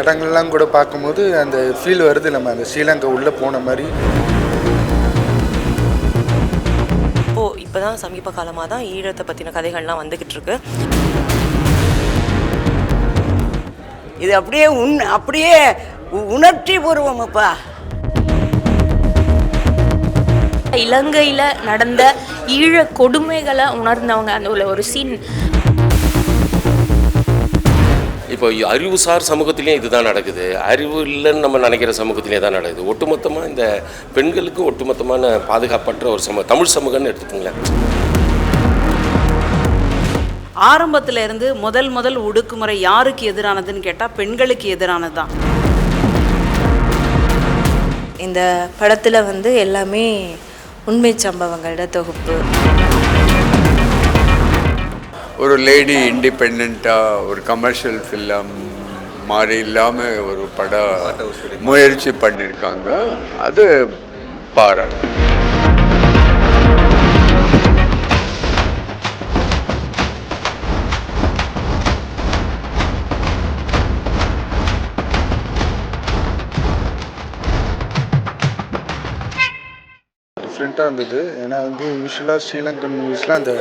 இடங்கள்லாம் கூட பார்க்கும்போது அந்த ஃபீல் வருது, நம்ம அந்த ஸ்ரீலங்கா உள்ளே போன மாதிரி. இப்போ தான் சமீப காலமாக தான் ஈழத்தை பற்றின கதைகள்லாம் வந்துக்கிட்டு இருக்கு. இது அப்படியே உணர்ச்சி பூர்வமாப்பா. இலங்கையில் நடந்த ஈழ கொடுமைகளை உணர்ந்தவங்க அந்த ஒரு சீன். இப்போ அறிவுசார் சமூகத்திலையும் இதுதான் நடக்குது, அறிவு இல்லைன்னு நம்ம நினைக்கிற சமூகத்திலே தான் நடக்குது. ஒட்டுமொத்தமாக இந்த பெண்களுக்கு ஒட்டுமொத்தமான பாதுகாப்பற்ற ஒரு தமிழ் சமூகம்னு எடுத்துக்கோங்களேன். ஆரம்பத்தில் இருந்து முதல் ஒடுக்குமுறை யாருக்கு எதிரானதுன்னு கேட்டால் பெண்களுக்கு எதிரானது தான். இந்த படத்தில் வந்து எல்லாமே உண்மை சம்பவங்களோட தொகுப்பு. ஒரு லேடி இண்டிபெண்ட்டாக ஒரு கமர்ஷியல் ஃபில்ம் மாதிரி இல்லாமல் ஒரு படம் முயற்சி பண்ணியிருக்காங்க. அது பாராட்டு. டிஃப்ரெண்ட்டாக இருந்தது. ஏன்னா வந்து யூஸ்வலாக ஸ்ரீலங்கன் மூவிஸ்லாம் அந்த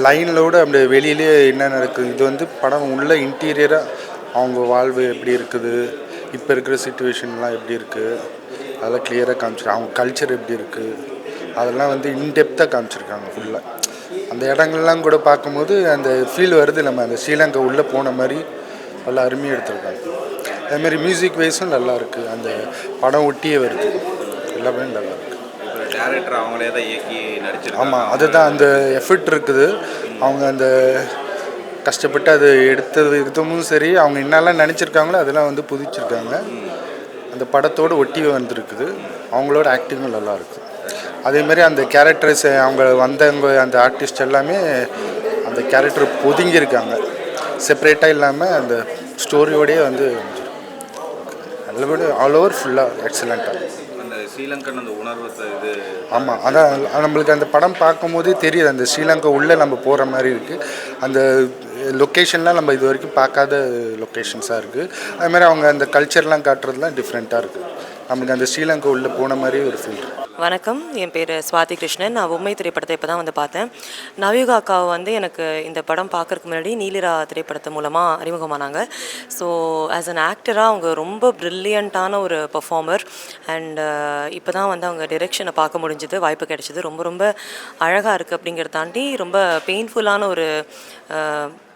லைனோட அப்படி வெளியிலே என்ன நடக்குது, இது வந்து படம் உள்ள இன்டீரியராக அவங்க வாழ்வு எப்படி இருக்குது, இப்போ இருக்கிற சுச்சுவேஷன்லாம் எப்படி இருக்குது, அதெல்லாம் கிளியராக காமிச்சிருக்காங்க. அவங்க கல்ச்சர் எப்படி இருக்குது, அதெல்லாம் வந்து இன்டெப்த்தாக காமிச்சிருக்காங்க ஃபுல்லாக. அந்த இடங்கள்லாம் கூட பார்க்கும்போது அந்த ஃபீல் வருது, நம்ம அந்த ஸ்ரீலங்கா உள்ளே போன மாதிரி நல்லா அருமையாக எடுத்திருக்காங்க. அதுமாதிரி மியூசிக் வைஸும் நல்லாயிருக்கு, அந்த படம் ஒட்டியே வருது, எல்லாமே நல்லாயிருக்கு. டேரக்டர் அவங்களே தான் இயக்கி நடிச்சிருக்காங்க. ஆமாம், அதுதான் அந்த எஃபர்ட் இருக்குது. அவங்க அந்த கஷ்டப்பட்டு அது எடுத்ததும் சரி, அவங்க என்னெல்லாம் நினச்சிருக்காங்களோ அதெல்லாம் வந்து புதிச்சிருக்காங்க. அந்த படத்தோடு ஒட்டி வந்துருக்குது. அவங்களோட ஆக்டிங்கும் நல்லாயிருக்கு. அதேமாதிரி அந்த கேரக்டர்ஸ் அவங்க வந்தவங்க அந்த ஆர்டிஸ்ட் எல்லாமே அந்த கேரக்டர் பொதுங்கியிருக்காங்க, செப்பரேட்டாக இல்லாமல் அந்த ஸ்டோரியோடையே வந்து நல்லபடி ஆல் ஓவர் ஃபுல்லாக எக்ஸலண்ட்டாக. ஸ்ரீலங்கன் அந்த உணர்வு இது. ஆமாம், அதான் நம்மளுக்கு அந்த படம் பார்க்கும்போதே தெரியுது, அந்த ஸ்ரீலங்கா உள்ளே நம்ம போகிற மாதிரி இருக்குது. அந்த லொக்கேஷன்லாம் நம்ம இது வரைக்கும் பார்க்காத லொக்கேஷன்ஸாக இருக்குது. அதுமாதிரி அவங்க அந்த கல்ச்சர்லாம் காட்டுறதுலாம் டிஃப்ரெண்ட்டாக இருக்குது. நமக்கு அந்த ஸ்ரீலங்கா உள்ளே போன மாதிரி ஒரு ஃபீல். வணக்கம், என் பேர் சுவாதி கிருஷ்ணன். நான் உண்மை திரைப்படத்தை இப்போ தான் வந்து பார்த்தேன். நவயுகா அக்காவை வந்து எனக்கு இந்த படம் பார்க்குறதுக்கு முன்னாடி நீலிரா திரைப்படத்து மூலமாக அறிமுகமானாங்க. ஸோ ஆஸ் அன் ஆக்டராக அவங்க ரொம்ப ப்ரில்லியண்ட்டான ஒரு பர்ஃபார்மர். அண்ட் இப்போ தான் வந்து அவங்க டிரெக்ஷனை பார்க்க முடிஞ்சது, வாய்ப்பு கிடைச்சிது. ரொம்ப ரொம்ப அழகாக இருக்குது அப்படிங்கிறத தாண்டி ரொம்ப பெயின்ஃபுல்லான ஒரு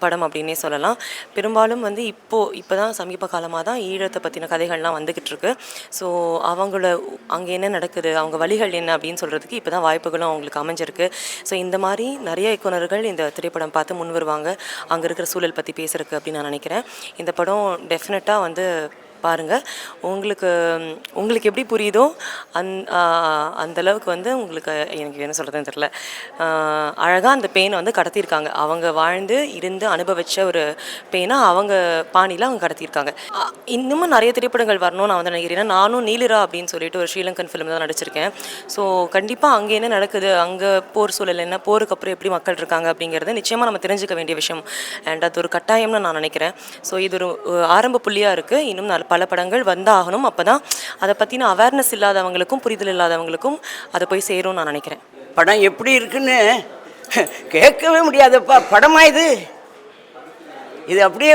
படம் அப்படின்னே சொல்லலாம். பெரும்பாலும் வந்து இப்போ தான் சமீப காலமாக தான் ஈழத்தை பற்றின கதைகள்லாம் வந்துக்கிட்டு இருக்கு. ஸோ அவங்கள அங்கே என்ன நடக்குது, அவங்க வழிகள் என்ன அப்படின்னு சொல்கிறதுக்கு இப்போ தான் வாய்ப்புகளும் அவங்களுக்கு அமைஞ்சிருக்கு. ஸோ இந்த மாதிரி நிறைய இயக்குனர்கள் இந்த திரைப்படம் பார்த்து முன் வருவாங்க அங்கே இருக்கிற சூழல் பற்றி பேசுகிறதுக்கு அப்படின்னு நான் நினைக்கிறேன். இந்த படம் டெஃபினட்டாக வந்து பாருங்கள். உங்களுக்கு எப்படி புரியுதோ அந்தளவுக்கு வந்து உங்களுக்கு எனக்கு என்ன சொல்கிறதுன்னு தெரில, அழகாக அந்த பெயினை வந்து கடத்தியிருக்காங்க. அவங்க வாழ்ந்து இருந்து அனுபவித்த ஒரு பெயினை அவங்க பாணியில் அவங்க கடத்தியிருக்காங்க. இன்னமும் நிறைய திரைப்படங்கள் வரணும்னு நான் வந்து நினைக்கிறேன். நானும் நீலிரா அப்படின்னு சொல்லிட்டு ஒரு ஸ்ரீலங்கன் ஃபிலிம் தான் நடிச்சிருக்கேன். ஸோ கண்டிப்பாக அங்கே என்ன நடக்குது, அங்கே போர் சூழல் என்ன, போருக்கு அப்புறம் எப்படி மக்கள் இருக்காங்க அப்படிங்கிறத நிச்சயமாக நம்ம தெரிஞ்சுக்க வேண்டிய விஷயம். அண்ட் அது ஒரு கட்டாயம்னு நான் நினைக்கிறேன். ஸோ இது ஒரு ஆரம்ப புள்ளியாக இருக்குது. இன்னும் பல படங்கள் வந்தாகணும். அப்போ தான் அதை பற்றின அவேர்னஸ் இல்லாதவங்களுக்கும் புரிதல் இல்லாதவங்களுக்கும் அதை போய் சேரும்னு நான் நினைக்கிறேன். படம் எப்படி இருக்குன்னு கேட்கவே முடியாதப்பா. படமா இது அப்படியே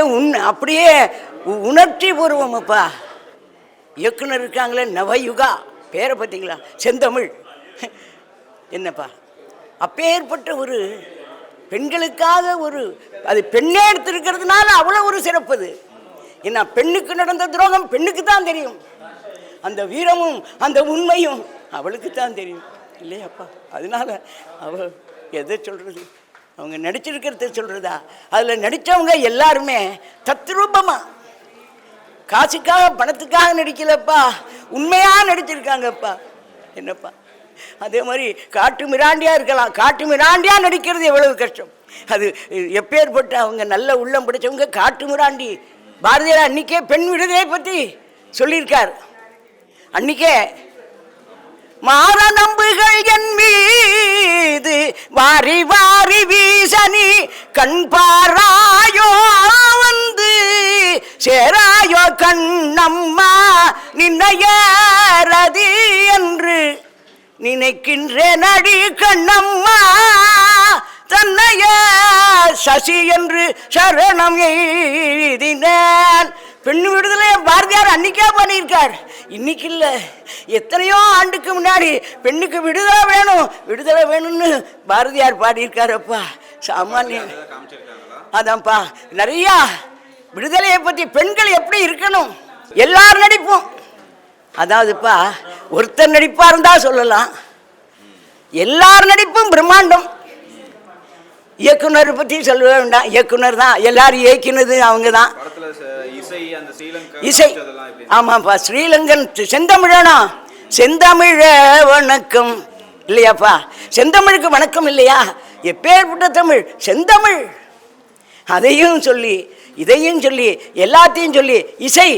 உணர்ச்சி பூர்வமாப்பா. இயக்குனர் இருக்காங்களே நவயுகா, பேரை பார்த்தீங்களா, செந்தமிழ். என்னப்பா அப்பேற்பட்ட ஒரு பெண்களுக்காக அது பெண்ணே எடுத்திருக்கிறதுனால அவ்வளோ ஒரு சிறப்பு. அது ஏன்னா பெண்ணுக்கு நடந்த துரோகம் பெண்ணுக்கு தான் தெரியும், அந்த வீரமும் அந்த உண்மையும் அவளுக்கு தான் தெரியும் இல்லையாப்பா. அதனால அவள் எதை சொல்கிறது, அவங்க நடிச்சிருக்கிறத சொல்கிறதா, அதில் நடித்தவங்க எல்லாருமே தத்ரூபமாக காசுக்காக பணத்துக்காக நடிக்கலப்பா, உண்மையாக நடிச்சிருக்காங்கப்பா. என்னப்பா அதே மாதிரி காட்டு மிராண்டியாக இருக்கலாம், காட்டு மிராண்டியாக நடிக்கிறது எவ்வளவு கஷ்டம். அது எப்பேற்பட்ட அவங்க நல்ல உள்ளம் பிடிச்சவங்க காட்டு மிராண்டி. பாரதியார் அன்றைக்கே பெண் விடுதலை பற்றி சொல்லியிருக்கார். அன்றைக்கே மாற நம்புகள் என் மீது வாரி வாரி வீசனி கண் பாராயோ வந்து சேராயோ கண்ணம்மா நின்னையரதி என்று நினைக்கின்றேன் அடி கண்ணம்மா தன்னைய சசி என்று சரணம் எய்தினேன். பெண்ணு விடுதலை பாரதியார் அன்னைக்கே பண்ணியிருக்கார், இன்னைக்கு இல்லை. எத்தனையோ ஆண்டுக்கு முன்னாடி பெண்ணுக்கு விடுதலை வேணும் விடுதலை வேணும்னு பாரதியார் பாடியிருக்காரப்பா. சாமானியன் அதான்ப்பா. நிறையா விடுதலையை பற்றி பெண்கள் எப்படி இருக்கணும் எல்லாரும் நடிப்போம். அதாவதுப்பா ஒருத்தர் நடிப்பா இருந்தா சொல்லலாம், எல்லார் நடிப்பும் பிரம்மாண்டம். இயக்குனர் பற்றி சொல்ல வேண்டாம், இயக்குனர் தான் எல்லாரும் இயக்கினது அவங்க தான். இசை ஆமாப்பா, ஸ்ரீலங்கன் செந்தமிழனா செந்தமிழ வணக்கம் இல்லையாப்பா, செந்தமிழுக்கு வணக்கம் இல்லையா? எப்பேற்பட்ட தமிழ் செந்தமிழ். அதையும் சொல்லி இதையும் சொல்லி எல்லாத்தையும் சொல்லி இசை.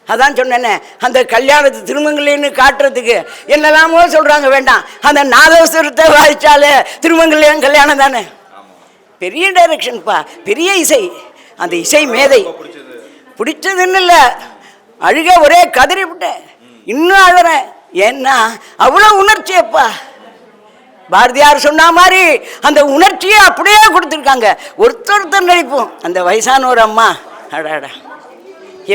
அதான் சொன்னேன்னே, அந்த கல்யாணத்து திருமங்கல்யன்னு காட்டுறதுக்கு என்னெல்லாமோ சொல்கிறாங்க, வேண்டாம். அந்த நாதஸ்வரத்தை வாய்ச்சாலே திருமங்கல்யம் கல்யாணம் தானே. பெரிய டைரக்ஷன்ப்பா, பெரிய இசை. அந்த இசை மேதை பிடிச்சதுன்னு இல்லை, அழுக ஒரே கதறி விட்டேன், இன்னும் அழுறேன். ஏன்னா அவ்வளோ உணர்ச்சியப்பா. பாரதியார் சொன்ன மாதிரி அந்த உணர்ச்சியை அப்படியே கொடுத்துருக்காங்க. ஒருத்தர் நடிப்போம். அந்த வயசான ஒரு அம்மா, அடாடா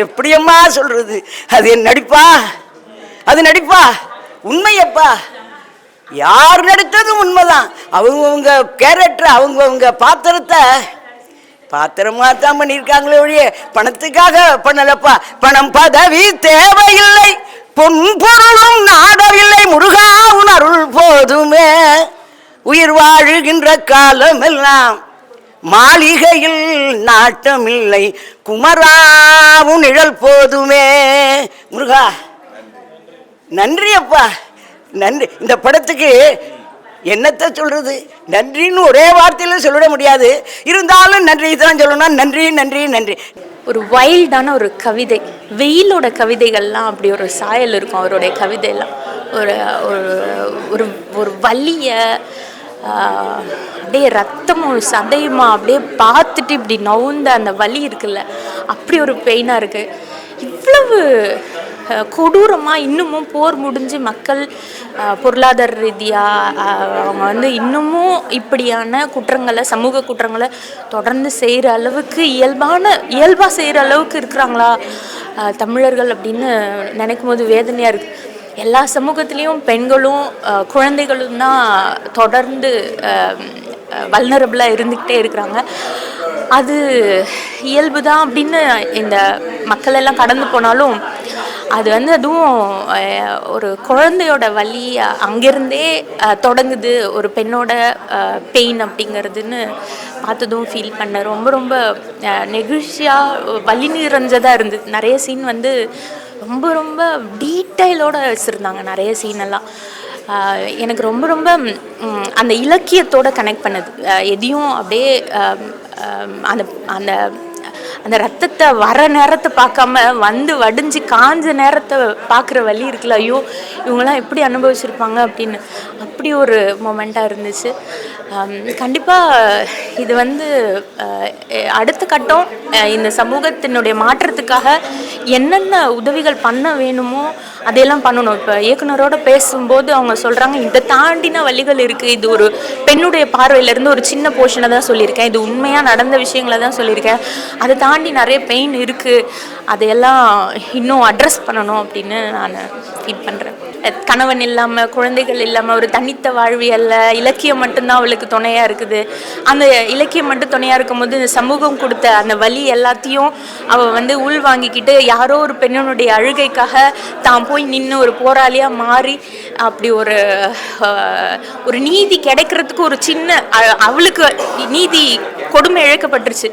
எப்படியம்மா சொல்றது, அது என் நடிப்பா, அது நடிப்பா, உண்மையப்பா. யார் நடித்ததும் உண்மைதான். அவங்கவுங்க கேரக்டர் அவங்கவுங்க பாத்திரமா தான் பண்ணியிருக்காங்களே ஒழிய பணத்துக்காக பண்ணலப்பா. பணம் பதவி தேவையில்லை, பொன் பொருளும் நாடவில்லை, முருகா உன் அருள் போதுமே. உயிர் வாழுகின்ற காலமெல்லாம் மாளிகையில் நாட்டமில்லை, குமராவும் நிழல் போதுமே. முருகா நன்றி அப்பா, நன்றி. இந்த படத்துக்கு என்னத்தை சொல்றது, நன்றின்னு ஒரே வார்த்தையில் சொல்லிட முடியாது, இருந்தாலும் நன்றி தான் சொல்லணும். நன்றி நன்றி நன்றி. ஒரு வைல்டான ஒரு கவிதை, வெயிலோட கவிதைகள்லாம் அப்படி ஒரு சாயல் இருக்கும் அவருடைய கவிதையெல்லாம். ஒரு ஒரு ஒரு வலியை அப்படியே ரத்தமும் சதையுமா அப்படியே பார்த்துட்டு இப்படி நவுந்த அந்த வலி இருக்குல்ல, அப்படி ஒரு பெயினாக இருக்குது. இவ்வளவு கொடூரமாக இன்னமும் போர் முடிஞ்சு மக்கள் பொருளாதார ரீதியாக அவங்க வந்து இன்னமும் இப்படியான குற்றங்களை, சமூக குற்றங்களை தொடர்ந்து செய்கிற அளவுக்கு இயல்பாக செய்கிற அளவுக்கு இருக்கிறாங்களா தமிழர்கள் அப்படின்னு நினைக்கும் போது வேதனையாக இருக்குது. எல்லா சமூகத்துலேயும் பெண்களும் குழந்தைகளும் தான் தொடர்ந்து வல்னரபிளாக இருந்துக்கிட்டே இருக்கிறாங்க. அது இயல்பு தான் அப்படின்னு இந்த மக்கள் எல்லாம் கடந்து போனாலும் அது வந்து அதுவும் ஒரு குழந்தையோட வலி அங்கேருந்தே தொடங்குது, ஒரு பெண்ணோட பெயின் அப்படிங்கிறதுன்னு பார்த்ததும் ஃபீல் பண்ண ரொம்ப ரொம்ப நெகிழ்ச்சியாக வலி நிறைஞ்சதாக இருந்தது. நிறைய சீன் வந்து ரொம்ப ரொம்ப டீட்டெயிலோடு வச்சுருந்தாங்க. நிறைய சீனெல்லாம் எனக்கு ரொம்ப ரொம்ப அந்த இலக்கியத்தோடு கனெக்ட் பண்ணுது. எதையும் அப்படியே அந்த அந்த அந்த ரத்தத்தை வர நேரத்தை பார்க்காம வந்து வடிஞ்சு காஞ்ச நேரத்தை பார்க்குற வலி இருக்குல்ல, ஐயோ இவங்கெல்லாம் எப்படி அனுபவிச்சிருப்பாங்க அப்படின்னு அப்படி ஒரு மொமெண்ட்டாக இருந்துச்சு. கண்டிப்பாக இது வந்து அடுத்த கட்டம் இந்த சமூகத்தினுடைய மாற்றத்துக்காக என்னென்ன உதவிகள் பண்ண வேணுமோ அதையெல்லாம் பண்ணணும். இப்போ இயக்குனரோடு பேசும்போது அவங்க சொல்கிறாங்க, இதை தாண்டின வழிகள் இருக்குது. இது ஒரு பெண்ணுடைய பார்வையிலேருந்து ஒரு சின்ன போர்ஷனை தான் சொல்லியிருக்கேன், இது உண்மையாக நடந்த விஷயங்களை தான் சொல்லியிருக்கேன், அதை தாண்டி நிறைய பெயின் இருக்குது, அதையெல்லாம் இன்னும் அட்ரஸ் பண்ணணும் அப்படின்னு நான் ஃபீல் பண்ணுறேன். கணவன் இல்லாமல், குழந்தைகள் இல்லாமல் ஒரு தனித்த வாழ்வியல்ல இலக்கியம் மட்டும்தான் அவளுக்கு துணையாக இருக்குது. அந்த இலக்கியம் மட்டும் துணையாக இருக்கும்போது இந்த சமூகம் கொடுத்த அந்த வலி எல்லாத்தையும் அவள் வந்து உள் வாங்கிக்கிட்டு யாரோ ஒரு பெண்ணினுடைய அழுகைக்காக தான் போய் நின்று ஒரு போராளியாக மாறி அப்படி ஒரு நீதி கிடைக்கிறதுக்கு ஒரு சின்ன அவளுக்கு நீதி கொடுமை இழக்கப்பட்டுருச்சு.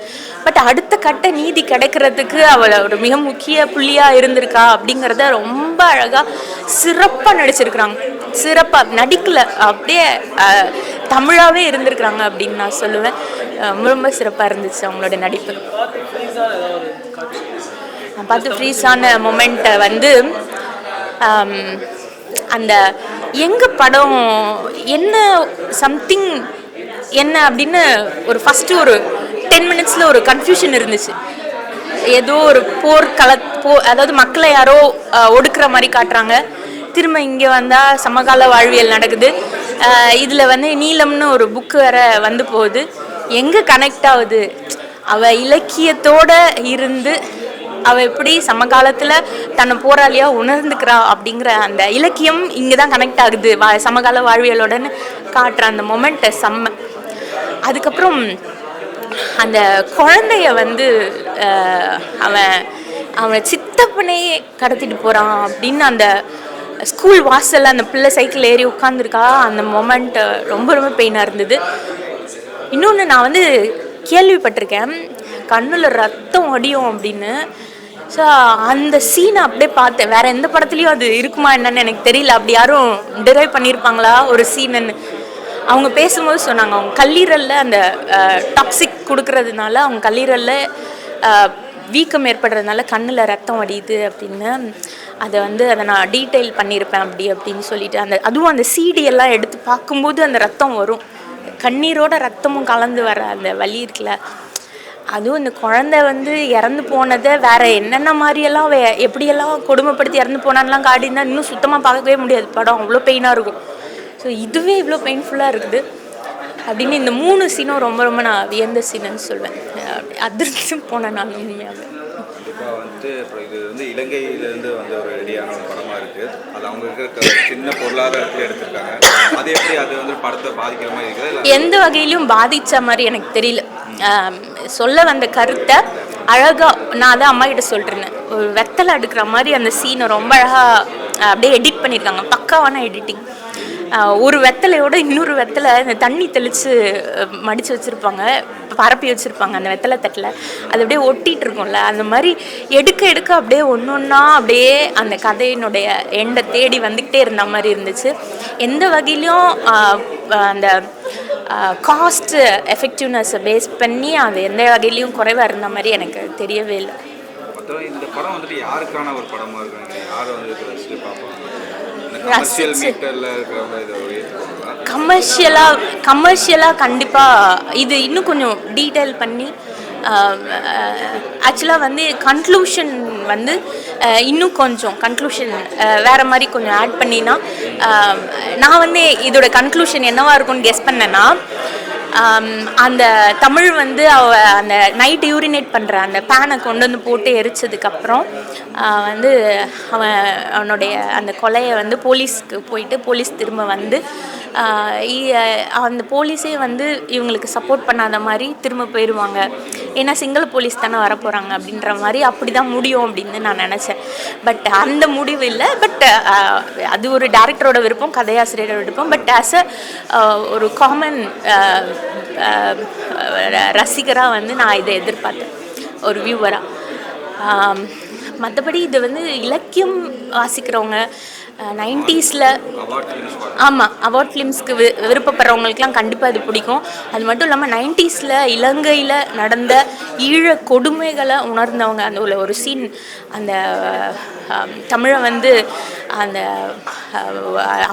பட் அடுத்த கட்ட நீதி கிடைக்கிறதுக்கு அவள் ஒரு மிக முக்கிய புள்ளியாக இருந்திருக்கா அப்படிங்கிறத ரொம்ப அழகாக சிறப்பாக நடிச்சிருக்கிறாங்க. சிறப்பாக நடிக்கலை, அப்படியே தமிழாகவே இருந்திருக்கிறாங்க அப்படின்னு நான் சொல்லுவேன். ரொம்ப ரொம்ப சிறப்பாக இருந்துச்சு அவங்களோட நடிப்பு. நான் பார்த்து ஃப்ரீஸான மொமெண்ட்டை வந்து அந்த எங்கள் படம் என்ன சம்திங் என்ன அப்படின்னு ஒரு ஃபஸ்ட்டு ஒரு 10 minutesல ஒரு கன்ஃபியூஷன் இருந்துச்சு. ஏதோ ஒரு அதாவது மக்களை யாரோ ஒடுக்குற மாதிரி காட்டுறாங்க. திரும்ப இங்கே வந்தால் சமகால வாழ்வியல் நடக்குது. இதில் வந்து நீலம்னு ஒரு புக்கு வேற வந்து போகுது. எங்கே கனெக்ட் ஆகுது? அவள் இலக்கியத்தோடு இருந்து அவள் எப்படி சமகாலத்தில் தன்னை போராளியாக உணர்ந்துக்கிறா அப்படிங்கிற அந்த இலக்கியம் இங்கே தான் கனெக்ட் ஆகுது சமகால வாழ்வியலோடன்னு காட்டுற அந்த மொமெண்ட்டை செம்ம. அதுக்கப்புறம் அந்த குழந்தைய வந்து அவன் சித்தப்பனே கடத்திட்டு போகிறான் அப்படின்னு அந்த ஸ்கூல் வாசலில் அந்த பிள்ளை சைக்கிள் ஏறி உட்காந்துருக்கா. அந்த மொமெண்ட் ரொம்ப ரொம்ப பெயினாக இருந்தது. இன்னொன்று நான் வந்து கேள்விப்பட்டிருக்கேன், கண்ணில் ரத்தம் ஒடியும் அப்படின்னு. ஸோ அந்த சீனை அப்படியே பார்த்தேன். வேறு எந்த படத்துலையும் அது இருக்குமா என்னன்னு எனக்கு தெரியல. அப்படி யாரும் டிரைவ் பண்ணியிருப்பாங்களா ஒரு சீனுன்னு. அவங்க பேசும்போது சொன்னாங்க, அவங்க கல்லீரலில் அந்த டாக்ஸிக் கொடுக்கறதுனால அவங்க கல்லீரலில் வீக்கம் ஏற்படுறதுனால கண்ணில் ரத்தம் வடியுது அப்படின்னு. அதை நான் டீட்டெயில் பண்ணியிருப்பேன் அப்படின்னு சொல்லிட்டு அதுவும் அந்த சிடி எல்லாம் எடுத்து பார்க்கும்போது அந்த ரத்தம் வரும், கண்ணீரோட ரத்தமும் கலந்து வர அந்த வலி இருக்குல்ல. அதுவும் இந்த குழந்தை வந்து இறந்து போனதை வேற என்னென்ன மாதிரியெல்லாம் எப்படியெல்லாம் கொடுமைப்படுத்தி இறந்து போனான்லாம் காட்டியிருந்தா இன்னும் சுத்தமாக பார்க்கவே முடியாது படம், அவ்வளோ பெயினாக இருக்கும். ஸோ இதுவே இவ்வளோ பெயின்ஃபுல்லாக இருக்குது அப்படின்னு இந்த 3 சீனும் ரொம்ப ரொம்ப நான் வியந்த சீனுன்னு சொல்வேன். அதிர்ச்சி போனேன் நான் உண்மையாகவே. கண்டிப்பாக வந்துட்டு அப்புறம் இது வந்து இலங்கையிலேருந்து வந்து ஒரு ரெடியான ஒரு படமாக இருக்குது. அது அவங்க இருக்கிற சின்ன பொருளாதாரத்தில் எடுத்திருக்காங்க. அது எப்படி அது வந்து படத்தை பாதிக்கிற மாதிரி இருக்குது? எந்த வகையிலையும் பாதித்த மாதிரி எனக்கு தெரியல. சொல்ல வந்த கருத்தை அழகாக நான் தான் அம்மா கிட்ட சொல்லிட்டுருந்தேன். ஒரு வெத்தலை எடுக்கிற மாதிரி அந்த சீனை ரொம்ப அழகாக அப்படியே எடிட் பண்ணியிருக்காங்க. பக்காவான எடிட்டிங். ஒரு வெத்தலையோட இன்னொரு வெத்தலை இந்த தண்ணி தெளித்து மடித்து வச்சுருப்பாங்க, பரப்பி வச்சுருப்பாங்க அந்த வெத்தலை தட்டில். அது அப்படியே ஒட்டிகிட்டு இருக்கும்ல, அந்த மாதிரி எடுக்க அப்படியே ஒன்று ஒன்றா அப்படியே அந்த கதையினுடைய எண்டை தேடி வந்துக்கிட்டே இருந்த மாதிரி இருந்துச்சு. எந்த வகையிலையும் அந்த காஸ்ட் எஃபெக்டிவ்னஸை பேஸ் பண்ணி அது எந்த வகையிலையும் குறைவாக இருந்த மாதிரி எனக்கு தெரியவே இல்லை. இந்த படம் வந்துட்டு யாருக்கான ஒரு படமாக இருக்குங்க? யார் வந்து ரசித்து பார்ப்பாங்க? கமர்ஷியலாக கண்டிப்பாக இது இன்னும் கொஞ்சம் டீட்டெயில் பண்ணி ஆக்சுவலாக வந்து கன்க்ளூஷன் வந்து இன்னும் கொஞ்சம் கன்க்ளூஷன் வேறு மாதிரி கொஞ்சம் ஆட் பண்ணினா நான் வந்து இதோட கன்க்ளூஷன் என்னவாக இருக்கும்னு கெஸ் பண்ணேன்னா, அந்த தமிழ் வந்து அந்த நைட் யூரினேட் பண்ணுற அந்த பேனை கொண்டு வந்து போட்டு எரிச்சதுக்கப்புறம் வந்து அவனுடைய அந்த கொலையை வந்து போலீஸ்க்கு போயிட்டு போலீஸ் திரும்ப வந்து அந்த போலீஸே வந்து இவங்களுக்கு சப்போர்ட் பண்ணாத மாதிரி திரும்ப போயிடுவாங்க, ஏன்னா சிங்கள போலீஸ் தானே வரப்போகிறாங்க அப்படின்ற மாதிரி அப்படி தான் முடியும் அப்படின்னு நான் நினச்சேன். பட் அந்த முடிவு இல்லை. பட் அது ஒரு டேரக்டரோட விருப்பம், கதையாசிரியரோட விருப்பம். பட் ஆஸ் ஒரு காமன் ரசிகராக வந்து நான் இதை எதிர்பார்த்தேன், ஒரு வியூவராக. மற்றபடி இது வந்து இலக்கியம் வாசிக்கிறவங்க 90s ஆமாம் அவார்ட் ஃபிலிம்ஸ்க்கு விருப்பப்படுறவங்களுக்குலாம் கண்டிப்பாக இது பிடிக்கும். அது மட்டும் இல்லாமல் 90s இலங்கையில் நடந்த ஈழ கொடுமைகளை உணர்ந்தவங்க. அந்த ஒரு சீன், அந்த தமிழை வந்து அந்த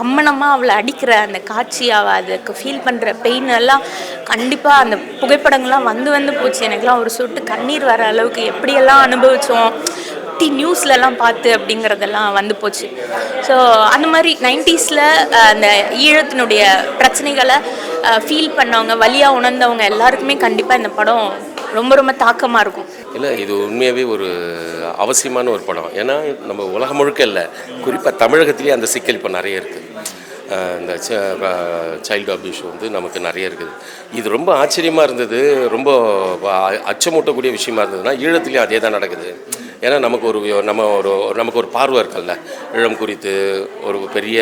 அம்மனமாக அவளை அடிக்கிற அந்த காட்சி, அவள் அதுக்கு ஃபீல் பண்ணுற பெயின் எல்லாம் கண்டிப்பாக அந்த புகைப்படங்கள்லாம் வந்து போச்சு. எனக்குலாம் ஒரு சொட்டு கண்ணீர் வர அளவுக்கு எப்படியெல்லாம் அனுபவித்தோம் நியூஸ்லலாம் பார்த்து அப்படிங்கிறதெல்லாம் வந்து போச்சு. ஸோ அந்த மாதிரி 90s அந்த ஈழத்தினுடைய பிரச்சனைகளை ஃபீல் பண்ணவங்க, வலியாக உணர்ந்தவங்க எல்லாருக்குமே கண்டிப்பாக இந்த படம் ரொம்ப ரொம்ப தாக்கமாக இருக்கும். இல்லை, இது உண்மையாகவே ஒரு அவசியமான ஒரு படம். ஏன்னா நம்ம உலகம் முழுக்க இல்லை, குறிப்பாக தமிழகத்திலேயே அந்த சிக்கல் இப்போ நிறைய இருக்குது. இந்த சைல்டு அபியூஸ் வந்து நமக்கு நிறைய இருக்குது. இது ரொம்ப ஆச்சரியமாக இருந்தது, ரொம்ப அச்சமூட்டக்கூடிய விஷயமா இருந்ததுன்னா ஈழத்துலேயும் அதே தான் நடக்குது. ஏன்னா நமக்கு ஒரு பார்வை இருக்குல்ல, ஈழம் குறித்து ஒரு பெரிய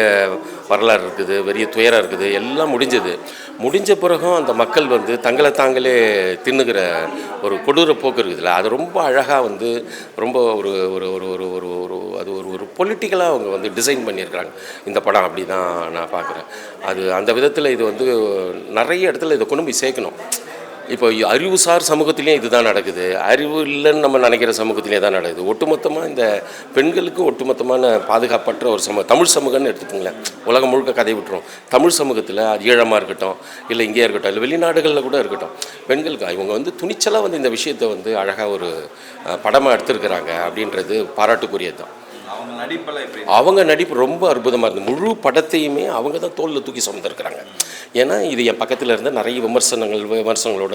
வரலாறு இருக்குது, பெரிய துயரம் இருக்குது, எல்லாம் முடிஞ்ச பிறகும் அந்த மக்கள் வந்து தங்களை தாங்களே தின்னுகிற ஒரு கொடூர போக்கு இருக்குதுல்ல, அது ரொம்ப அழகாக வந்து ரொம்ப ஒரு ஒரு ஒரு ஒரு ஒரு ஒரு அது ஒரு ஒரு பொலிட்டிக்கலாக அவங்க வந்து டிசைன் பண்ணியிருக்கிறாங்க இந்த படம். அப்படி தான் நான் பார்க்குறேன். அது அந்த விதத்தில் இது வந்து நிறைய இடத்துல இதை கொண்டு போய் சேர்க்கணும். இப்போ அறிவுசார் சமூகத்திலையும் இதுதான் நடக்குது, அறிவு இல்லைன்னு நம்ம நினைக்கிற சமூகத்திலே தான் நடக்குது. ஒட்டுமொத்தமாக இந்த பெண்களுக்கும் ஒட்டுமொத்தமான பாதுகாப்பற்ற ஒரு தமிழ் சமூகம்னு எடுத்துக்கோங்களேன். உலகம் முழுக்க கதை விட்டுரும். தமிழ் சமூகத்தில் ஈழமாக இருக்கட்டும், இல்லை இங்கேயே இருக்கட்டும், இல்லை வெளிநாடுகளில் கூட இருக்கட்டும், பெண்களுக்கு இவங்க வந்து துணிச்சலாக வந்து இந்த விஷயத்தை வந்து அழகாக ஒரு படமாக எடுத்திருக்கிறாங்க அப்படின்றது பாராட்டுக்குரியது தான். அவங்க நடிப்பு ரொம்ப அற்புதமாக இருந்தது. முழு படத்தையுமே அவங்க தான் தோளில் தூக்கி சுமந்துருக்கிறாங்க. ஏன்னா இது என் பக்கத்தில் இருந்த நிறைய விமர்சனங்களோட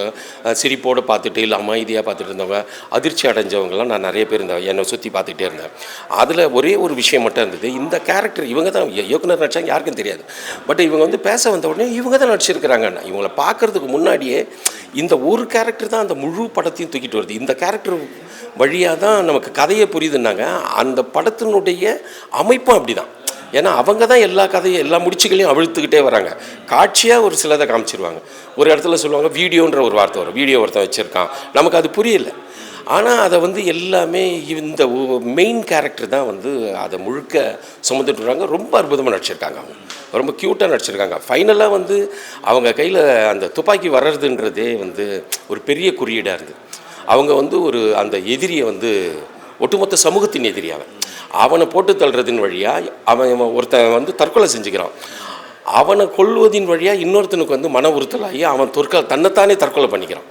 சிரிப்போடு பார்த்துட்டு இல்லை அமைதியாக பார்த்துட்டு இருந்தவங்க, அதிர்ச்சி அடைஞ்சவங்கலாம் நான் நிறைய பேர் இருந்தேன், என்னை சுற்றி பார்த்துக்கிட்டே இருந்தேன். அதில் ஒரே ஒரு விஷயம் மட்டும் இருந்தது, இந்த கேரக்டர் இவங்க தான் இயக்குனர் நடித்தாங்க யாருக்கும் தெரியாது, பட் இவங்க வந்து பேச வந்த உடனே இவங்க தான் நடிச்சிருக்கிறாங்க. இவங்களை பார்க்குறதுக்கு முன்னாடியே இந்த ஒரு கேரக்டர் தான் அந்த முழு படத்தையும் தூக்கிட்டு வருது. இந்த கேரக்டர் வழியாக தான் நமக்கு கதையை புரியுதுன்னாங்க. அந்த படத்தினுடைய அமைப்பும் அப்படி தான். ஏன்னா அவங்க தான் எல்லா கதையும் எல்லா முடிச்சுகளையும் அவிழ்த்துக்கிட்டே வராங்க. காட்சியாக ஒரு சிலதை காமிச்சிருவாங்க. ஒரு இடத்துல சொல்லுவாங்க வீடியோன்ற ஒரு வார்த்தை வரும், வீடியோ ஒருத்தன் வச்சுருக்கான், நமக்கு அது புரியல. ஆனால் அதை வந்து எல்லாமே இந்த மெயின் கேரக்டர் தான் வந்து அதை முழுக்க சுமந்துட்டு வராங்க. ரொம்ப அற்புதமாக நடிச்சிருக்காங்க. அவங்க ரொம்ப க்யூட்டாக நடிச்சிருக்காங்க. ஃபைனலாக வந்து அவங்க கையில் அந்த துப்பாக்கி வர்றதுன்றதே வந்து ஒரு பெரிய குறியீடாக இருந்தது. அவங்க வந்து ஒரு அந்த எதிரியை வந்து ஒட்டுமொத்த சமூகத்தின் எதிரியாக அவனை போட்டு தள்ளுறதின் வழியாக அவன் ஒருத்தன் வந்து தற்கொலை செஞ்சுக்கிறான். அவனை கொல்வதின் வழியாக இன்னொருத்தனுக்கு வந்து மன உறுத்தலாகி அவன் தன்னைத்தானே தற்கொலை பண்ணிக்கிறான்.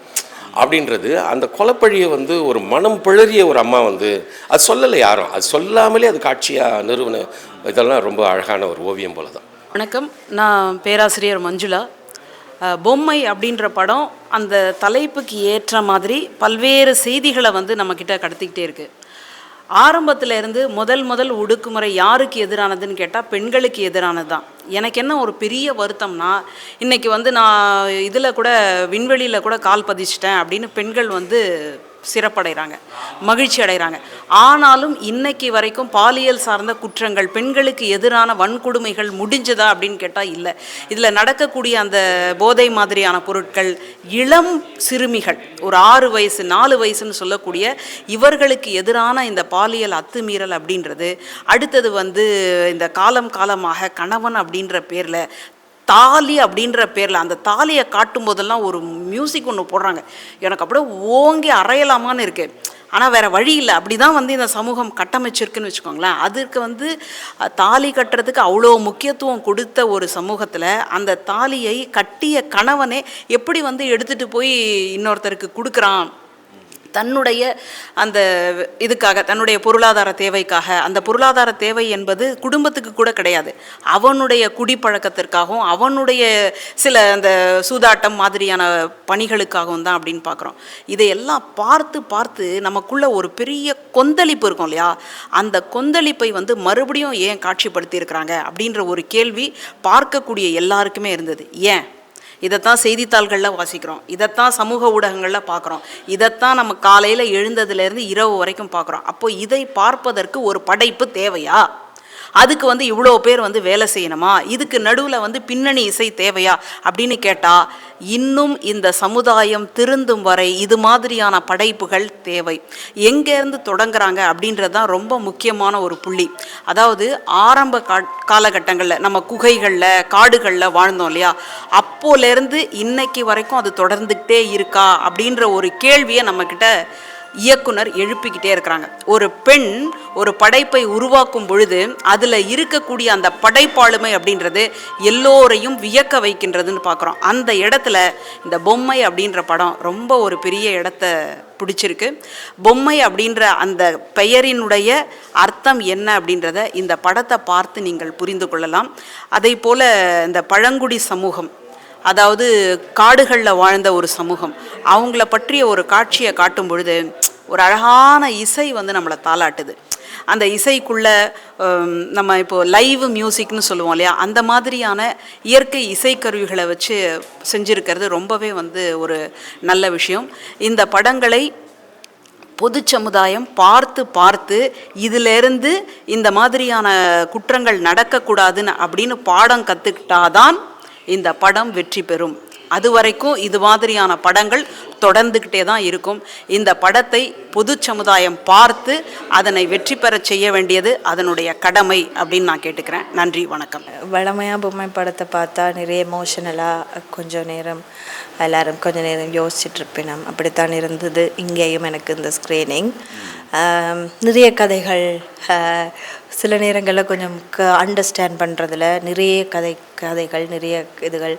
அப்படின்றது அந்த கொலைப்பழியை வந்து ஒரு மனம் பிளறிய ஒரு அம்மா வந்து அது சொல்லலை யாரும், அது சொல்லாமலே அது காட்சியாக நிறுவன இதெல்லாம் ரொம்ப அழகான ஒரு ஓவியம் போல தான். வணக்கம், நான் பேராசிரியர் மஞ்சுளா. பொம்மை அப்படின்ற படம் அந்த தலைப்புக்கு ஏற்ற மாதிரி பல்வேறு செய்திகளை வந்து நம்மக்கிட்ட கடத்திக்கிட்டே இருக்குது. ஆரம்பத்தில் இருந்து முதல் ஒடுக்குமுறை யாருக்கு எதிரானதுன்னு கேட்டால் பெண்களுக்கு எதிரானது தான். எனக்கு என்ன ஒரு பெரிய வருத்தம்னா, இன்றைக்கி வந்து நான் இதில் கூட விண்வெளியில் கூட கால் பதிச்சிட்டேன் அப்படின்னு பெண்கள் வந்து சிறப்படைகிறாங்க, மகிழ்ச்சி அடைகிறாங்க. ஆனாலும் இன்னைக்கு வரைக்கும் பாலியல் சார்ந்த குற்றங்கள், பெண்களுக்கு எதிரான வன்கொடுமைகள் முடிஞ்சதா அப்படின்னு கேட்டால் இல்லை. இதில் நடக்கக்கூடிய அந்த போதை மாதிரியான பொருட்கள், இளம் சிறுமிகள் ஒரு 6 வயசு 4 வயசுன்னு சொல்லக்கூடிய இவர்களுக்கு எதிரான இந்த பாலியல் அத்துமீறல் அப்படின்றது, அடுத்தது வந்து இந்த காலமாக கணவன் அப்படின்ற பேரில் தாலி அப்படின்ற பேரில் அந்த தாலியை காட்டும் போதெல்லாம் ஒரு மியூசிக் ஒன்று போடுறாங்க, எனக்கு அப்படியே ஓங்கி அறையலாமான்னு இருக்குது. ஆனால் வேறு வழி இல்லை, அப்படி தான் வந்து இந்த சமூகம் கட்டமைச்சிருக்குன்னு வச்சுக்கோங்களேன். அதுக்கு வந்து தாலி கட்டுறதுக்கு அவ்வளோ முக்கியத்துவம் கொடுத்த ஒரு சமூகத்தில் அந்த தாலியை கட்டிய கணவனே எப்படி வந்து எடுத்துகிட்டு போய் இன்னொருத்தருக்கு கொடுக்குறான், தன்னுடைய அந்த இதுக்காக, தன்னுடைய பொருளாதார தேவைக்காக. அந்த பொருளாதார தேவை என்பது குடும்பத்துக்கு கூட கிடையாது, அவனுடைய குடிப்பழக்கத்திற்காகவும் அவனுடைய சில அந்த சூதாட்டம் மாதிரியான பணிகளுக்காகவும் தான் அப்படின்னு பார்க்குறோம். இதையெல்லாம் பார்த்து நமக்குள்ள ஒரு பெரிய கொந்தளிப்பு இருக்கும் இல்லையா, அந்த கொந்தளிப்பை வந்து மறுபடியும் ஏன் காட்சிப்படுத்தியிருக்கிறாங்க அப்படின்ற ஒரு கேள்வி பார்க்கக்கூடிய எல்லாருக்குமே இருந்தது. ஏன் இதைத்தான் செய்தித்தாள்களில் வாசிக்கிறோம், இதைத்தான் சமூக ஊடகங்களில் பார்க்குறோம், இதைத்தான் நம்ம காலையில் எழுந்ததுலேருந்து இரவு வரைக்கும் பார்க்குறோம். அப்போது இதை பார்ப்பதற்கு ஒரு படைப்பு தேவையா? அதுக்கு வந்து இவ்வளோ பேர் வந்து வேலை செய்யணுமா? இதுக்கு நடுவில் வந்து பின்னணி இசை தேவையா அப்படின்னு கேட்டால், இன்னும் இந்த சமுதாயம் திருந்தும் வரை இது மாதிரியான படைப்புகள் தேவை. எங்கேருந்து தொடங்குறாங்க அப்படின்றது தான் ரொம்ப முக்கியமான ஒரு புள்ளி. அதாவது ஆரம்ப காலகட்டங்களில் நம்ம குகைகளில் காடுகளில் வாழ்ந்தோம் இல்லையா, அப்போலேருந்து இன்னைக்கு வரைக்கும் அது தொடர்ந்துக்கிட்டே இருக்கா அப்படின்ற ஒரு கேள்வியை நம்மக்கிட்ட இயக்குனர் எழுப்பிக்கிட்டே இருக்கிறாங்க. ஒரு பெண் ஒரு படைப்பை உருவாக்கும் பொழுது அதில் இருக்கக்கூடிய அந்த படைப்பாளுமை அப்படின்றது எல்லோரையும் வியக்க வைக்கின்றதுன்னு பார்க்குறோம். அந்த இடத்துல இந்த பொம்மை அப்படின்ற படம் ரொம்ப ஒரு பெரிய இடத்த பிடிச்சிருக்கு. பொம்மை அப்படின்ற அந்த பெயரினுடைய அர்த்தம் என்ன அப்படின்றத இந்த படத்தை பார்த்து நீங்கள் புரிந்து கொள்ளலாம். அதே போல் இந்த பழங்குடி சமூகம், அதாவது காடுகளில் வாழ்ந்த ஒரு சமூகம், அவங்கள பற்றிய ஒரு காட்சியை காட்டும் பொழுது ஒரு அழகான இசை வந்து நம்மளை தாளாட்டுது. அந்த இசைக்குள்ளே நம்ம இப்போது லைவ் மியூசிக்னு சொல்லுவோம் இல்லையா, அந்த மாதிரியான இயற்கை இசைக்கருவிகளை வச்சு செஞ்சுருக்கிறது ரொம்பவே வந்து ஒரு நல்ல விஷயம். இந்த படங்களை பொது சமுதாயம் பார்த்து இதிலிருந்து இந்த மாதிரியான குற்றங்கள் நடக்கக்கூடாதுன்னு அப்படின்னு பாடம் கற்றுக்கிட்டாதான் இந்த படம் வெற்றி பெறும். அது வரைக்கும் இது மாதிரியான படங்கள் தொடர்ந்துக்கிட்டே தான் இருக்கும். இந்த படத்தை பொது சமுதாயம் பார்த்து அதனை வெற்றி பெற செய்ய வேண்டியது அதனுடைய கடமை அப்படின்னு நான் கேட்டுக்கிறேன். நன்றி, வணக்கம். வளமையாக பொம்மை படத்தை பார்த்தா நிறைய எமோஷனலாக கொஞ்சம் நேரம் எல்லோரும் கொஞ்சம் நேரம் யோசிச்சுட்ருப்பேன். அப்படித்தான் இருந்தது இங்கேயும் எனக்கு இந்த ஸ்க்ரீனிங். நிறைய கதைகள், சில நேரங்களில் கொஞ்சம் அண்டர்ஸ்டாண்ட் பண்ணுறதுல நிறைய கதைகள் நிறைய இதுகள்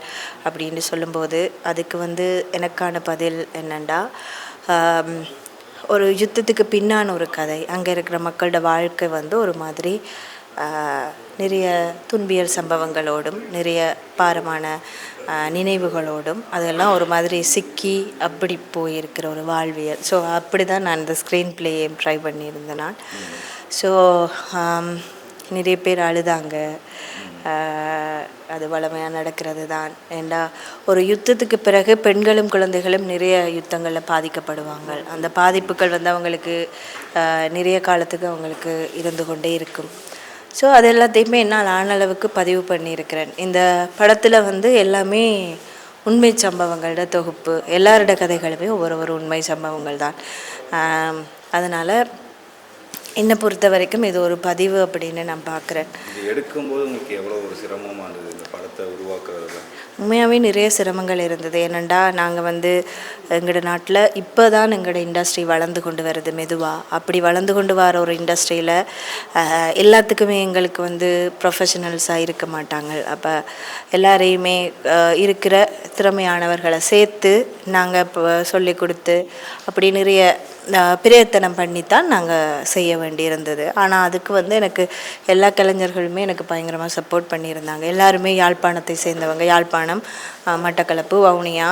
அப்படின்னு சொல்லும்போது அதுக்கு வந்து எனக்கான பதில் என்னென்னா, ஒரு யுத்தத்துக்கு பின்னான ஒரு கதை, அங்கே இருக்கிற மக்களோட வாழ்க்கை வந்து ஒரு மாதிரி நிறைய துன்பியல் சம்பவங்களோடும் நிறைய பாரமான நினைவுகளோடும் அதெல்லாம் ஒரு மாதிரி சிக்கி அப்படி போயிருக்கிற ஒரு வாழ்வியல். ஸோ அப்படி தான் நான் இந்த ஸ்க்ரீன் பிளேயை ட்ரை பண்ணியிருந்தேன் நான். ஸோ நிறைய பேர் அழுதாங்க. அது வளமையாக நடக்கிறது தான். ஏண்டா ஒரு யுத்தத்துக்கு பிறகு பெண்களும் குழந்தைகளும் நிறைய யுத்தங்களில் பாதிக்கப்படுவாங்க. அந்த பாதிப்புகள் வந்து அவங்களுக்கு நிறைய காலத்துக்கு அவங்களுக்கு இருந்து கொண்டே இருக்கும். ஸோ அது எல்லாத்தையுமே என்னால் ஆனளவுக்கு பதிவு பண்ணியிருக்கிறேன். இந்த படத்தில் வந்து எல்லாமே உண்மை சம்பவங்களோட தொகுப்பு. எல்லாரோட கதைகளுமே ஒவ்வொரு உண்மை சம்பவங்கள் தான். அதனால் என்னை பொறுத்த வரைக்கும் இது ஒரு பதிவு அப்படின்னு நான் பார்க்குறேன். இது எடுக்கும்போது உங்களுக்கு எவ்வளோ ஒரு சிரமமாக இருந்தது இந்த படத்தை உருவாக்குறதுல? உண்மையாகவே நிறைய சிரமங்கள் இருந்தது. ஏனெண்டா நாங்கள் வந்து எங்களோட நாட்டில் இப்போ தான் எங்களோட இண்டஸ்ட்ரி வளர்ந்து கொண்டு வருது மெதுவாக. அப்படி வளர்ந்து கொண்டு வர ஒரு இண்டஸ்ட்ரியில் எல்லாத்துக்குமே எங்களுக்கு வந்து ப்ரொஃபஷனல்ஸாக இருக்க மாட்டாங்க. அப்போ எல்லாரையுமே இருக்கிற திறமையானவர்களை சேர்த்து நாங்கள் இப்போ சொல்லி கொடுத்து அப்படி நிறைய பிரயத்தனம் பண்ணித்தான் நாங்கள் செய்ய வேண்டியிருந்தது. ஆனால் அதுக்கு வந்து எனக்கு எல்லா கலைஞர்களுமே எனக்கு பயங்கரமாக சப்போர்ட் பண்ணியிருந்தாங்க. எல்லாருமே யாழ்ப்பாணத்தை சேர்ந்தவங்க. யாழ்ப்பாணம், மட்டக்களப்பு, வவுனியா,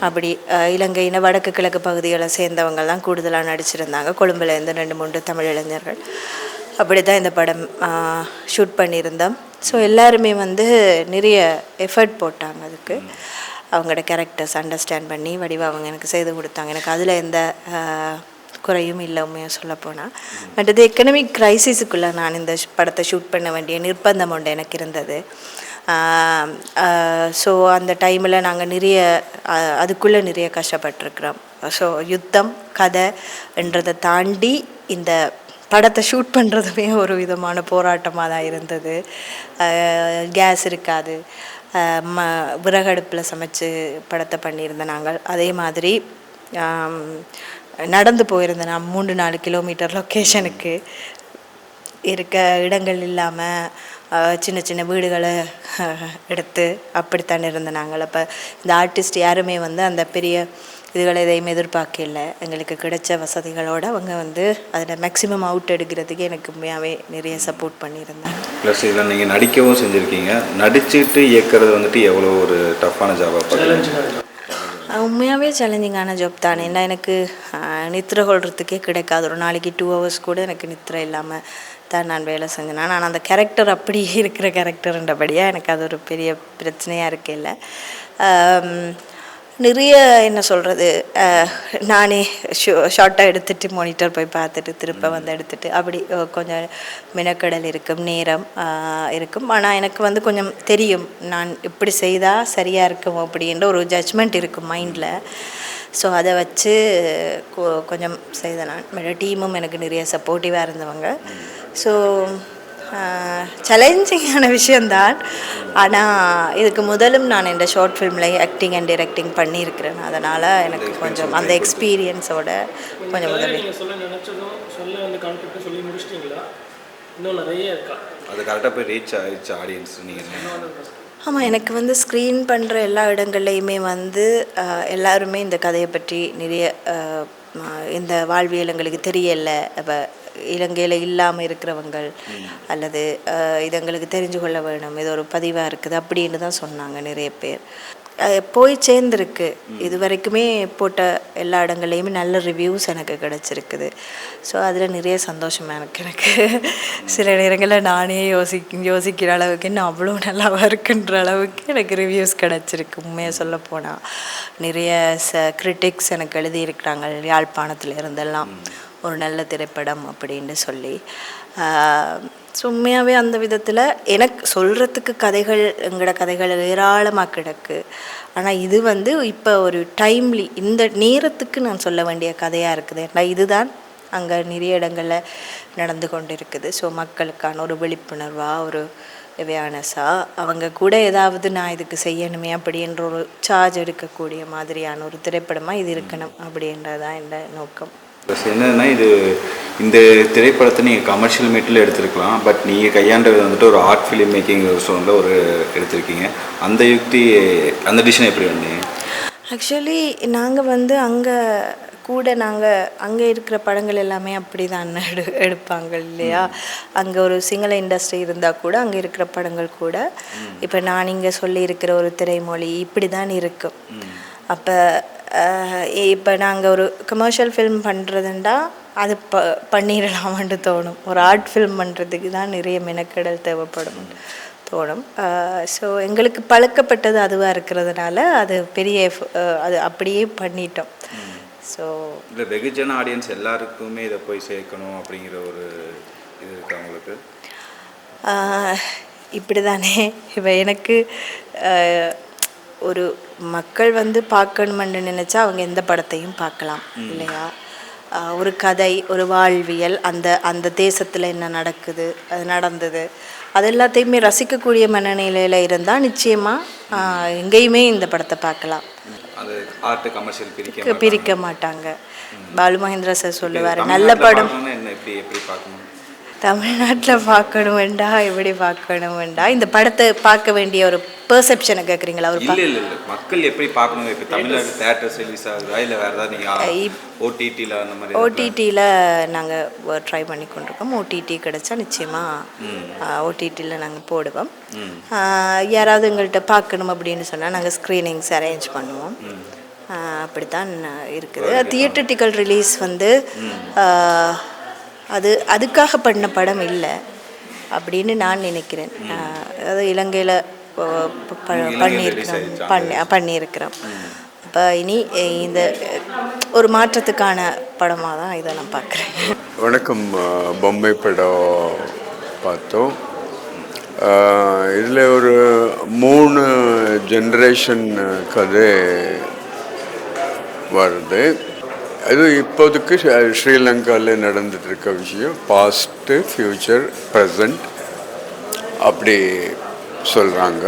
அப்படி இலங்கையின வடக்கு கிழக்கு பகுதிகளை சேர்ந்தவங்கள்லாம் கூடுதலாக நடிச்சிருந்தாங்க. கொழும்புலேருந்து 2-3 தமிழ் இளைஞர்கள். அப்படி தான் இந்த படம் ஷூட் பண்ணியிருந்தோம். ஸோ எல்லாருமே வந்து நிறைய எஃபர்ட் போட்டாங்க. அதுக்கு அவங்களோட கேரக்டர்ஸ் அண்டர்ஸ்டாண்ட் பண்ணி வடிவாக அவங்க எனக்கு செய்து கொடுத்தாங்க. எனக்கு அதில் எந்த குறையும் இல்லை உண்மையாக சொல்லப்போனால். பட் இது எக்கனாமிக் க்ரைசிஸுக்குள்ளே நான் இந்த படத்தை ஷூட் பண்ண வேண்டிய நிர்பந்தம் ஒன்று எனக்கு இருந்தது. ஸோ அந்த டைமில் நாங்கள் அதுக்குள்ளே நிறைய கஷ்டப்பட்டுருக்குறோம். ஸோ யுத்தம் கதை என்றதை தாண்டி இந்த படத்தை ஷூட் பண்ணுறதுமே ஒரு விதமான போராட்டமாக தான் இருந்தது. கேஸ் இருக்காது, விறகடுப்பில் சமைச்சு படத்தை பண்ணியிருந்தேன் நாங்கள். அதே மாதிரி நடந்து போயிருந்தேன் நான் 3-4 கிலோமீட்டர் லொக்கேஷனுக்கு. இருக்க இடங்கள் இல்லாமல் சின்ன சின்ன வீடுகளை எடுத்து அப்படித்தான் இருந்தேன் நாங்கள். அப்போ இந்த ஆர்டிஸ்ட் யாருமே வந்து அந்த பெரிய இதுகளை எதையுமே எதிர்பார்க்கல. எங்களுக்கு கிடைச்ச வசதிகளோடு அவங்க வந்து அதில் மேக்ஸிமம் அவுட் எடுக்கிறதுக்கு எனக்கு உண்மையாகவே நிறைய சப்போர்ட் பண்ணியிருந்தாங்க. ப்ளஸ் இதில் நீங்கள் நடிக்கவும் செஞ்சுருக்கீங்க. நடிச்சுட்டு இயக்கிறது வந்துட்டு எவ்வளோ ஒரு டஃப்பான ஜாபாக பார்க்குறீங்க? உண்மையாகவே சேலஞ்சிங்கான ஜாப் தான். ஏன்னா எனக்கு நித்திரை கொள்றதுக்கே கிடைக்காது. ஒரு நாளைக்கு 2 hours கூட எனக்கு நித்திரை இல்லாமல் தான் நான் வேலை செஞ்சேன். ஆனால் அந்த கேரக்டர் அப்படி இருக்கிற கேரக்டர்ன்றபடியாக எனக்கு அது ஒரு பெரிய பிரச்சனையாக இருக்கையில் நிறைய என்ன சொல்கிறது, நானே ஷார்ட்டாக எடுத்துகிட்டு மானிட்டர் போய் பார்த்துட்டு திருப்ப வந்து எடுத்துகிட்டு அப்படி கொஞ்சம் மெனக்கடல் இருக்கும், நேரம் இருக்கும். ஆனால் எனக்கு வந்து கொஞ்சம் தெரியும் நான் இப்படி செய்தால் சரியாக இருக்கும் அப்படின்ற ஒரு ஜட்ஜ்மெண்ட் இருக்கும் மைண்டில். ஸோ அதை வச்சு கொஞ்சம் செய்தேன் நான். டீமும் எனக்கு நிறைய சப்போர்ட்டிவாக இருந்தவங்க. ஸோ சேலஞ்சிங்கான விஷயந்தான். ஆனால் இதுக்கு முதலும் நான் இந்த ஷார்ட் ஃபிலிமில் ஆக்டிங் அண்ட் டைரக்டிங் பண்ணியிருக்கிறேன். அதனால் எனக்கு கொஞ்சம் அந்த எக்ஸ்பீரியன்ஸோட கொஞ்சம் முதல்ல அது கரெக்டாக போய் ரீச் ஆகிடுச்சு ஆடியன்ஸ் நீங்கள்? ஆமாம், எனக்கு வந்து ஸ்க்ரீன் பண்ணுற எல்லா இடங்கள்லையுமே வந்து எல்லாருமே இந்த கதையை பற்றி நிறைய இந்த வாழ்வியல் எங்களுக்கு தெரியலை, அப்போ இலங்கையில் இல்லாமல் இருக்கிறவங்கள் அல்லது இது எங்களுக்கு தெரிஞ்சு கொள்ள வேணும், இது ஒரு பதிவாக இருக்குது அப்படின்னு தான் சொன்னாங்க நிறைய பேர். போய் சேர்ந்துருக்கு. இது வரைக்குமே போட்ட எல்லா இடங்கள்லையுமே நல்ல ரிவ்யூஸ் எனக்கு கிடச்சிருக்குது. ஸோ அதில் நிறைய சந்தோஷமாக எனக்கு சில நேரங்களில் நானே யோசிக்கிற அளவுக்கு இன்னும் அவ்வளோ நல்லாவாக இருக்குன்ற அளவுக்கு எனக்கு ரிவ்யூஸ் கிடச்சிருக்கு. உண்மையாக சொல்லப்போனால் நிறைய கிரிட்டிக்ஸ் எனக்கு எழுதியிருக்கிறாங்க யாழ்ப்பாணத்தில் இருந்தெல்லாம் ஒரு நல்ல திரைப்படம் அப்படின்னு சொல்லி. உண்மையாகவே அந்த விதத்தில் எனக்கு சொல்கிறதுக்கு கதைகள் எங்களோட கதைகள் ஏராளமாக கிடக்கு. ஆனால் இது வந்து இப்போ ஒரு டைம்லி இந்த நேரத்துக்கு நான் சொல்ல வேண்டிய கதையாக இருக்குது. ஏன்னா இதுதான் அங்கே நிறைய இடங்களில் நடந்து கொண்டு இருக்குது. ஸோ மக்களுக்கான ஒரு விழிப்புணர்வாக ஒரு அவேர்னஸாக அவங்க கூட ஏதாவது நான் இதுக்கு செய்யணுமே அப்படின்ற ஒரு சார்ஜ் எடுக்கக்கூடிய மாதிரியான ஒரு திரைப்படமாக இது இருக்கணும் அப்படின்றதான் என்னோட நோக்கம். ப்ளஸ் என்னன்னா இது இந்த திரைப்படத்தை நீங்கள் கமர்ஷியல் மீட்டில் எடுத்திருக்கலாம், பட் நீங்கள் கையாண்டது வந்துட்டு ஒரு ஆர்ட் ஃபிலிம் மேக்கிங் ஸோனில் ஒரு எடுத்திருக்கீங்க. அந்த யுக்தி அந்த டிசிஷன் எப்படி வந்தீங்க? ஆக்சுவலி நாங்கள் வந்து அங்கே இருக்கிற படங்கள் எல்லாமே அப்படி தான் எடுப்பாங்க இல்லையா. அங்கே ஒரு சிங்கள இண்டஸ்ட்ரி இருந்தால் கூட அங்கே இருக்கிற படங்கள் கூட இப்போ நான் இங்கே சொல்லியிருக்கிற ஒரு திரைமொழி இப்படி தான் இருக்கும். அப்போ இப்போ நாங்கள் ஒரு கமர்ஷியல் ஃபில்ம் பண்ணுறதுண்டா அது பண்ணிடலாமான்னு தோணும். ஒரு ஆர்ட் ஃபில்ம் பண்ணுறதுக்கு தான் நிறைய மெனக்கெடல் தேவைப்படும் தோணும். ஸோ எங்களுக்கு பழக்கப்பட்டது அதுவாக இருக்கிறதுனால அது பெரிய அது அப்படியே பண்ணிட்டோம். ஸோ இல்லை வெகுஜன ஆடியன்ஸ் எல்லாருக்குமே இதை போய் சேர்க்கணும் அப்படிங்கிற ஒரு இது இருக்கு அவங்களுக்கு. இப்படி தானே இப்போ எனக்கு ஒரு மக்கள் வந்து பார்க்கணுமென்னு நினச்சா அவங்க எந்த படத்தையும் பார்க்கலாம் இல்லையா. ஒரு கதை, ஒரு வாழ்வியல், அந்த தேசத்தில் என்ன நடக்குது, அது நடந்தது, அது எல்லாத்தையுமே ரசிக்கக்கூடிய மனநிலையில் இருந்தால் நிச்சயமாக எங்கேயுமே இந்த படத்தை பார்க்கலாம். அது ஆர்ட் கமர்ஷியல் பிரிக்க மாட்டாங்க. பாலு மகேந்திரா சார் சொல்லுவார், நல்ல படம் என்ன எப்படி பார்க்கணும், தமிழ்நாட்டில் பார்க்கணும் வேண்டாம், எப்படி பார்க்கணும் வேண்டாம், இந்த படத்தை பார்க்க வேண்டிய ஒரு பெர்செப்ஷனை கேட்குறீங்களா? ஒரு இல்லை மக்கள் எப்படி பார்க்கணும்? இப்போ தமிழ்நாடு தேட்டர்ஸ் ரிலீஸ் ஆகுதா இல்லை வேறு ஏதாவது நீங்கள் ஓடிடியில் அந்த மாதிரி? ஓடிடியில் நாங்கள் ட்ரை பண்ணி கொண்டிருக்கோம். ஓடிடி கிடச்சா நிச்சயமாக ஓடிடியில் நாங்கள் போடுவோம். யாராவது எங்கள்கிட்ட பார்க்கணும் அப்படின்னு சொன்னால் நாங்கள் ஸ்க்ரீனிங்ஸ் அரேஞ்ச் பண்ணுவோம். அப்படித்தான் இருக்குது. தியேட்டர்டிக்கல் ரிலீஸ் வந்து அதுக்காக பண்ண படம் இல்லை அப்படின்னு நான் நினைக்கிறேன். அது இலங்கையில் பண்ணியிருக்கிறோம். அப்போ இனி இந்த ஒரு மாற்றத்துக்கான படமாக தான் இதை நான் பார்க்குறேன். வணக்கம். பொம்மை படம் பார்த்தோம். இதில் ஒரு 3 ஜென்ரேஷன் கதை வருது. அது இப்போதைக்கு ஸ்ரீலங்காவில் நடந்துட்டு இருக்க விஷயம். பாஸ்ட்டு, ஃப்யூச்சர், ப்ரெசண்ட் அப்படி சொல்கிறாங்க.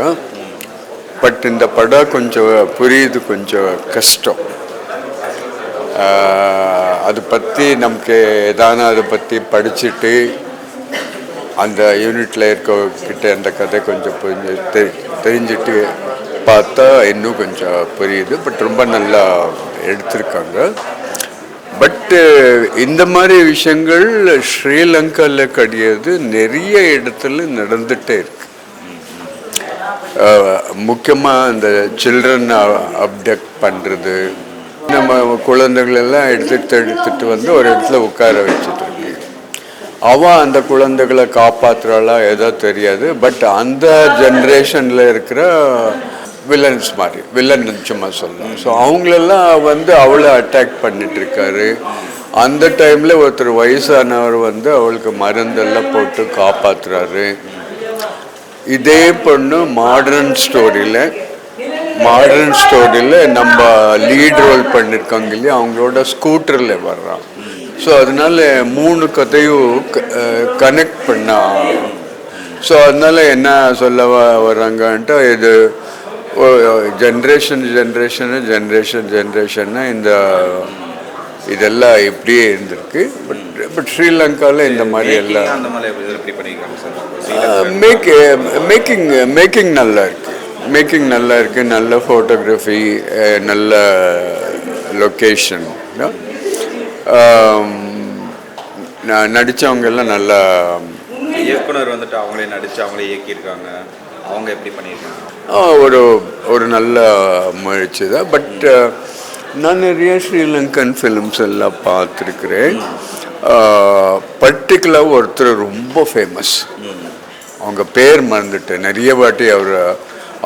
பட் இந்த படம் கொஞ்சம் புரியுது, கொஞ்சம் கஷ்டம். அதை பற்றி நமக்கு எதான அதை பற்றி படிச்சுட்டு அந்த யூனிட்டில் இருக்கக்கிட்ட அந்த கதை கொஞ்சம் தெரிஞ்சுட்டு பார்த்தா இன்னும் கொஞ்சம் புரியுது. பட் ரொம்ப நல்லா எடுத்திருக்காங்க. பட்டு இந்த மாதிரி விஷயங்கள் ஸ்ரீலங்காவில் கிடையாது, நிறைய இடத்துல நடந்துகிட்டே இருக்கு. முக்கியமாக இந்த சில்ட்ரன் அப்டக்ட் பண்ணுறது, நம்ம குழந்தைகளெல்லாம் எடுத்துகிட்டு வந்து ஒரு இடத்துல உட்கார வச்சுட்டு இருக்கு. அவன் அந்த குழந்தைகளை காப்பாற்றுறாளா ஏதோ தெரியாது. பட் அந்த ஜென்ரேஷனில் இருக்கிற வில்லன்ஸ் மாதிரி, வில்லன் சும்மா சொல்லலாம். ஸோ அவங்களெல்லாம் வந்து அவளை அட்டாக் பண்ணிட்டுருக்காரு. அந்த டைமில் ஒருத்தர் வயசானவர் வந்து அவளுக்கு மருந்தெல்லாம் போட்டு காப்பாற்றுறாரு. இதே பொண்ணு மாடர்ன் ஸ்டோரியில் நம்ம லீட் ரோல் பண்ணியிருக்காங்க இல்லையா, அவங்களோட ஸ்கூட்டரில் வர்றான். ஸோ அதனால 3 கதையும் கனெக்ட் பண்ண. ஸோ அதனால என்ன சொல்ல வர்றாங்கன்ட்டு, இது ஜென்ரேஷன்னா இந்த இதெல்லாம் இப்படியே இருந்திருக்கு. பட் ஸ்ரீலங்காவில் இந்த மாதிரி எல்லாம் மேக்கிங் நல்லா இருக்கு. நல்ல ஃபோட்டோகிராஃபி, நல்ல லொக்கேஷன், நடித்தவங்க எல்லாம் நல்லா. இயக்குனர் வந்துட்டு அவங்களே நடித்து அவங்களே இயக்கியிருக்காங்க. அவங்க எப்படி பண்ணியிருக்காங்க? ஒரு நல்ல முயற்சி தான். பட் நான் நிறைய ஸ்ரீலங்கன் ஃபிலிம்ஸ் எல்லாம் பார்த்துருக்குறேன். பர்டிகுலராக ஒருத்தர் ரொம்ப ஃபேமஸ், அவங்க பேர் மறந்துட்டேன். நிறைய வாட்டி அவர்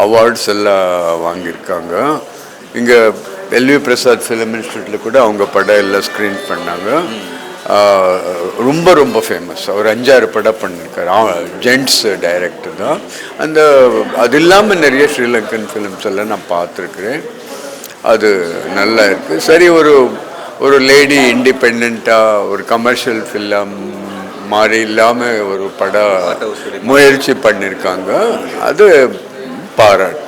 அவார்ட்ஸ் எல்லாம் வாங்கியிருக்காங்க. இங்கே எல்வி பிரசாத் ஃபிலிம் இன்ஸ்டியூட்டில் கூட அவங்க படம் எல்லாம் ஸ்க்ரீன் பண்ணாங்க. ரொம்ப ரொம்ப ஃபேமஸ். அவர் 5-6 படம் பண்ணியிருக்காரு. ஜென்ட்ஸ் டைரக்டர் தான். அது இல்லாமல் நிறைய ஸ்ரீலங்கன் ஃபிலிம்ஸ் எல்லாம் நான் பார்த்துருக்குறேன். அது நல்லா இருக்குது. சரி, ஒரு லேடி இண்டிபெண்ட்டாக ஒரு கமர்ஷியல் ஃபில்ம் மாதிரி இல்லாமல் ஒரு படம் முயற்சி பண்ணியிருக்காங்க. அது பாராட்டு.